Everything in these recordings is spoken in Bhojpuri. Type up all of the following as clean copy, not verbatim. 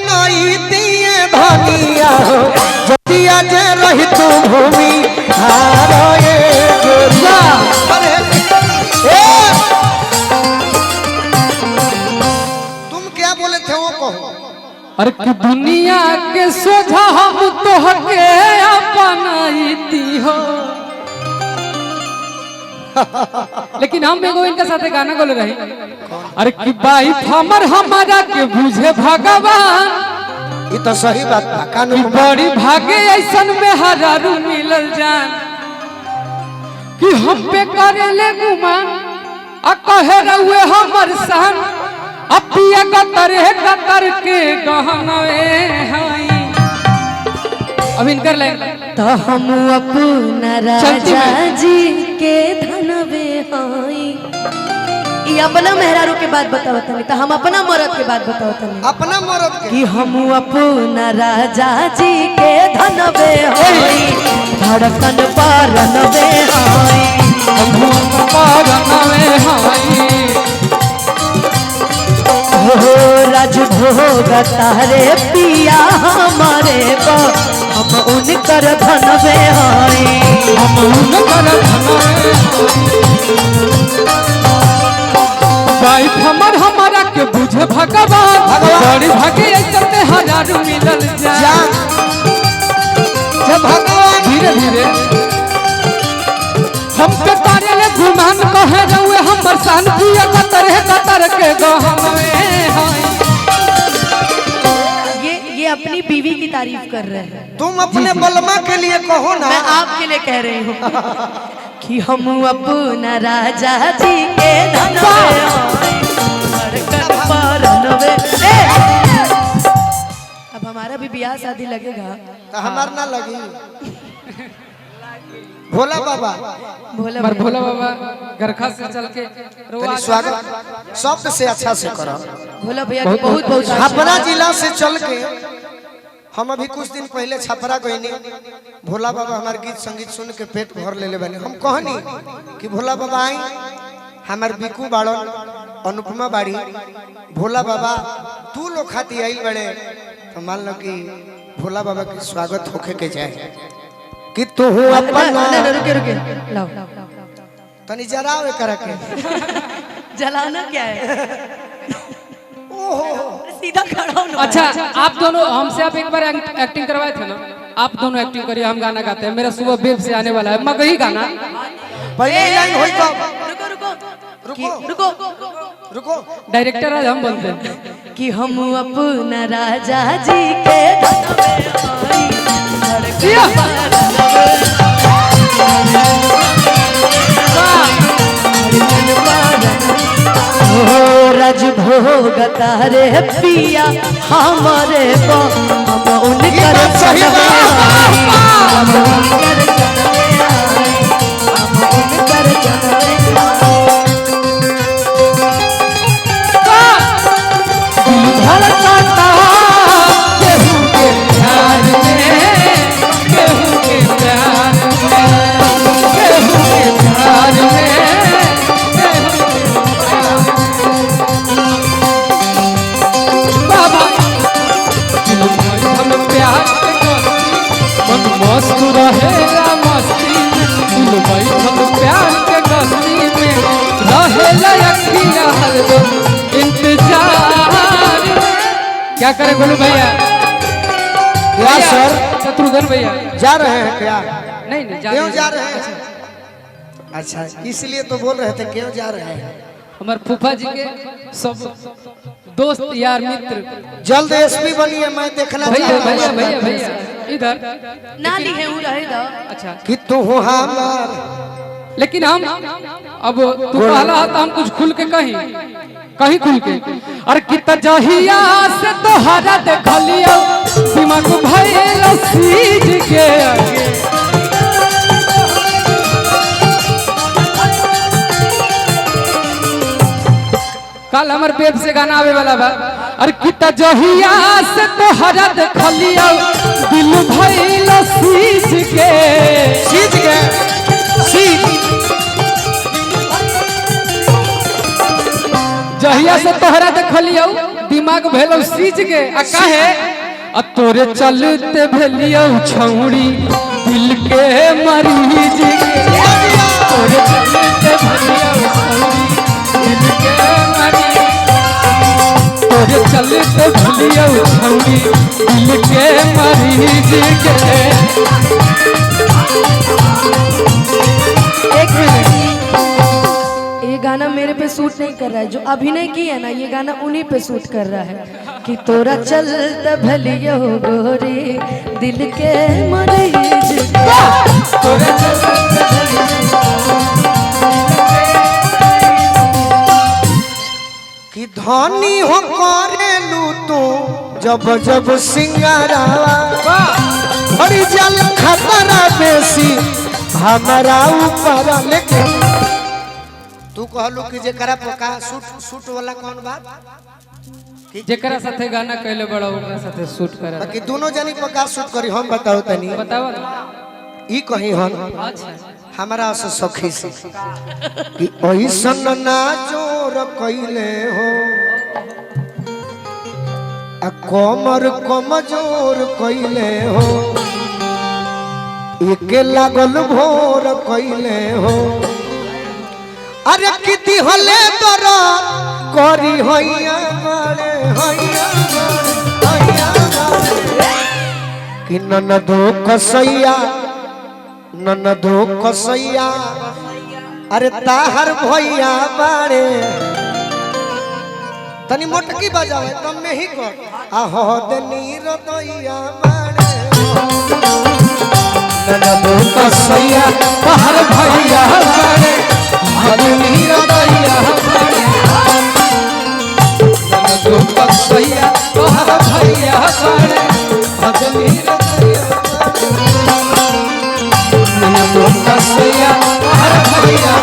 बनई धनिया हो जतिया जे रही तू भूमि हारो ये गोरिया। तुम क्या बोले थे वो कहो। अरे कि दुनिया के सोझा हम तोहके अपनाईती हो। लेकिन हम एगो इनके साथे गाना गोले रही। अरे कि भाई हमर हमारा के बुझे भगवान। ये तो सही बात बा कानून बड़ी भागे ऐसन में हजारू मिलल जान कि हम पे करे ले गुमान आ कहे रहुए हमर सहन अपिया कतर के गहनवे हई। अब इनकर ले तो हम अपना राजा जी के धनवे हई। ये अपना मेहरारू के बात बताओ तनी तो हम अपना मरद के बात बताओ तनी अपना मरद के कि हम अपना राजा जी के धनवे हई धड़कन पर नवे हई हो राजभोग तारे पिया हमारे को हम उनकर धनवे हई हम उनकर धनवे भाई हमर हमारा के बुझे भगवान बड़ी भागे चलते हजार मिलल जा जब भगवान धीरे धीरे हम पे तारे ले गुमान कहे रहुए हमर शांति कतर के गहनवे हई। ये अपनी बीवी की तारीफ कर रहे हैं। तुम अपने बलमा के लिए कहो ना। मैं आपके लिए कह रही हूँ कि हम अपना राजा जी के धनवे धड़कन पर नवे। अब हमारा भी ब्याह शादी लगेगा तो हमार ना लगी। भोला बाबा भोला बाबा गरखा से चल के स्वागत शब्द से अच्छा से करो। भोला भैया बहुत बहुत छपरा जिला से चल के हम अभी कुछ दिन पहले छपरा गईनी। भोला बाबा हमारे गीत संगीत सुन के पेट भर ले बने। हम कहनी कि भोला बाबा आई हमार बिकू बाड़ो अनुपमा बाड़ी भोला बाबा तू लोग खाती आई बड़े तो मान लो कि भोला बाबा के स्वागत होके के जाए कि तू अपना रुके लाओ तनी जरावे करे के जलाना क्या है। सीधा खड़ा हो। अच्छा आप दोनों हमसे आप एक बार एक्टिंग करवाए थे ना। आप दोनों एक्टिंग करिए हम गाना गाते हैं। मेरा सुबह वेब से आने वाला है मगही गाना पहले लाइन होई तो रुको रुको डायरेक्टर आज हम बोलते हैं कि हम अपना राजा जी के धनवे हई राजभोग तारे पिया हमारे को हम उनकर धनवे हई हम उनकर धनवे हई हम उनकर धनवे धड़कता केहू के प्यार में केहू के प्यार में केहू के प्यार में बाबा हम प्यार के मन मस्त रहेगा मस्ती दिल भाई हम प्यार के गस्ती में रहेला अखियां हरदम इंतजार। क्या करे गोलू भैया क्या सर शत्रुघ्न भैया जा रहे हैं क्या? नहीं क्यों जा रहे हैं? अच्छा इसलिए तो बोल रहे थे क्यों जा रहे हैं। हमारे फूफा जी के सब दोस्त यार मित्र जल्द एसपी बनिए मैं देखना भैया चाहता भैया हूं। भैया भैया इधर ना लिखे हूँ रहे दो। अच्छा कि तू हमार लेकिन हम अब तू कहला तो हम कुछ खुल के कहीं खुल के अरे कितना जहिया से तोहरा देखलियो दिमाग भइल सीज के आगे कल हमर पेट से गाना आवे वाला बा अरे कितना जहिया से तोहरा देखलियो दिल भइल सीज के जहिया से तोहरा देखलियो दिमाग भेलो सीज के आ काहे आ तोरे चलते भेलियो छौड़ी दिल के मरीज के तोरे चलते भेलियो छौड़ी दिल के मरीज तोरे चलते भेलियो छौड़ी दिल के मरीज के। एक मिनट, ये गाना मेरे पे सूट नहीं कर रहा है, जो अभिनय की है ना ये गाना उन्हीं पे सूट कर रहा है कि तोरा चलता भलियो गोरी दिल के मरीज तोरे चलते कि धनी हो करेलू तू जब जब सिंगारावा बड़ी जल खतरा बेसी हमारा ऊपर लेके तू कहलू कि जेकरा पका सूट सूट वाला कौन बात जेकरा साथे गाना कहले बड़ा ओकरा साथे शूट करे बाकी दोनों जनी पका शूट करी हम बताओ तनी बताओ ई कहीं हन अच्छा हमारा से सखी से कि ओइसन ना जोर कइले हो आ कमर कमजोर कइले हो एके लागल भोर कइले हो अरे किती हले तोरा करी होइया मारे होइया कि ननदो कसैया ननदो कसैया अरे ताहर भैया बारे तनी मोटकी बजावे तब में ही कर आहो दनी रदैया बारे ननदो कसैया ताहर भैया बारे हदनी रदैया बारे ननदो कसैया ताहर भैया बारे हदनी रदैया ननदो कसैया ताहर भैया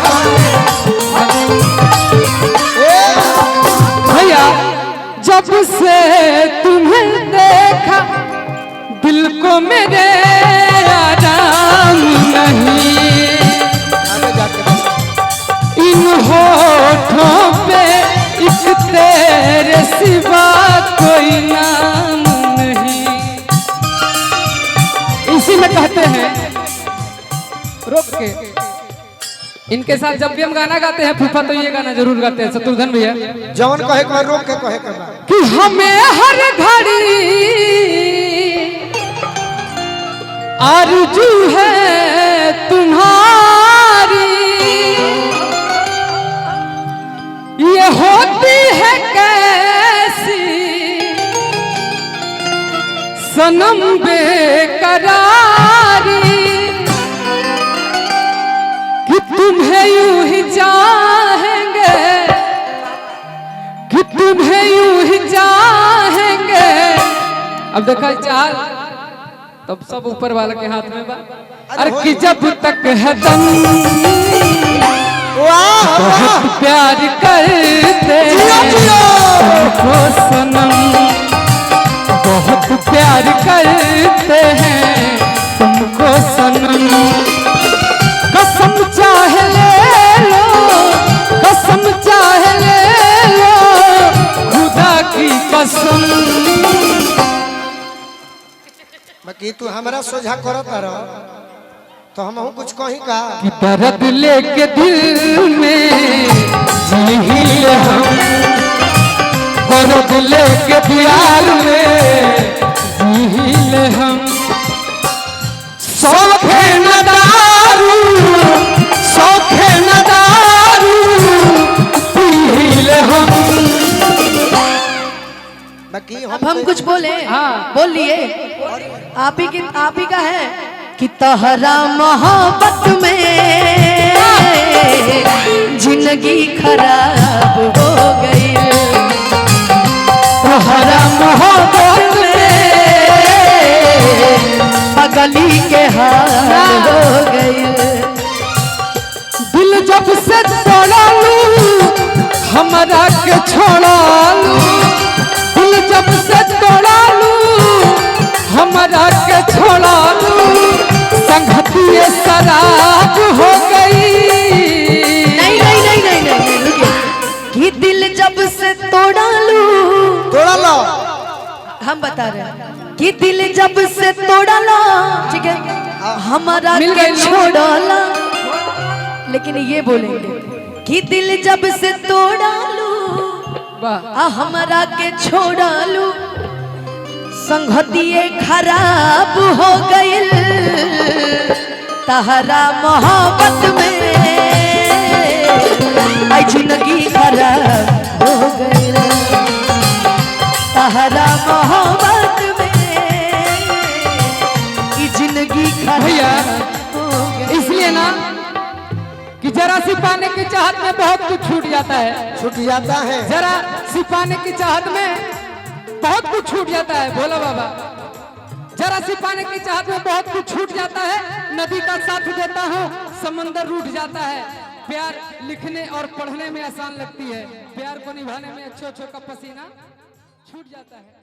भैया जब से तुम्हें देखा दिल को मेरे आराम नहीं इन होठों पे एक तेरे सिवा कोई नाम नहीं। इसी में कहते हैं रोक के इनके साथ जब भी हम गाना गाते हैं फूफा तो ये गाना जरूर गाते हैं शत्रुघ्न भैया जवन कहे के रोक के कहे के बा कि हमें हर घड़ी आरज़ू है तुम्हारी ये होती है कैसी सनम बेकरारी कि तुम्हें यूं ही चाहेंगे कि तुम्हें यूं ही चाहेंगे। अब देखा चाल तब सब ऊपर वाले के हाथ में बा अरे कि जब तक है दम बहुत प्यार करते तुमको सनम बहुत प्यार करते हैं तुमको सनम कसम चाहे ले लो कसम चाहे ले लो खुदा की कसम। बाकी तू हमरा सोझा करत रह तो हम कुछ कहीं का कि दर्द लेके दिल में जी हम दर्द लेके दिल में जी हम सौखे न दारू सौखे न दारू पील हम। बाकी अब हम कुछ बोले हाँ। बोल लिए आप ही का है कि तहरा मोहब्बत में जिंदगी खराब हो गई तहरा मोहब्बत में पगली के हाल हो गई दिल जब से तोड़ा लूं हमारा के छोड़ा लूं दिल जब से तोड़ा लूं हमारा के छोड़ा लूं संगतिये शराब हो गई। नहीं रुकिए कि दिल जब से तोड़ा लूं तोड़ा गा रहे हैं कि दिल जब से तोड़ला, ठीक है, हमारा मिल के गई ना? छोड़ला, लेकिन ये बोलेंगे कि दिल जब से तोड़लू वाह आ हमारा के छोड़लू, संगतिये खराब हो गइल तहरा मोहब्बत में, आई जिंदगी खराब हो गइल तहरा मोहब्बत में, ई जिंदगी भैया, खराब हो गइल। इसलिए ना कि जरा सी पाने की चाहत में बहुत कुछ छूट जाता है, छूट जाता है। जरा सी पाने की चाहत में बहुत कुछ छूट जाता है। भोला बाबा, जरा सी पाने की चाहत में बहुत कुछ छूट जाता है। नदी का साथ देता हूँ, समंदर रूठ जाता है। प्यार लिखने और पढ़ने में आसान लगती है, प्यार को निभाने में अच्छो का पसीना छूट जाता है।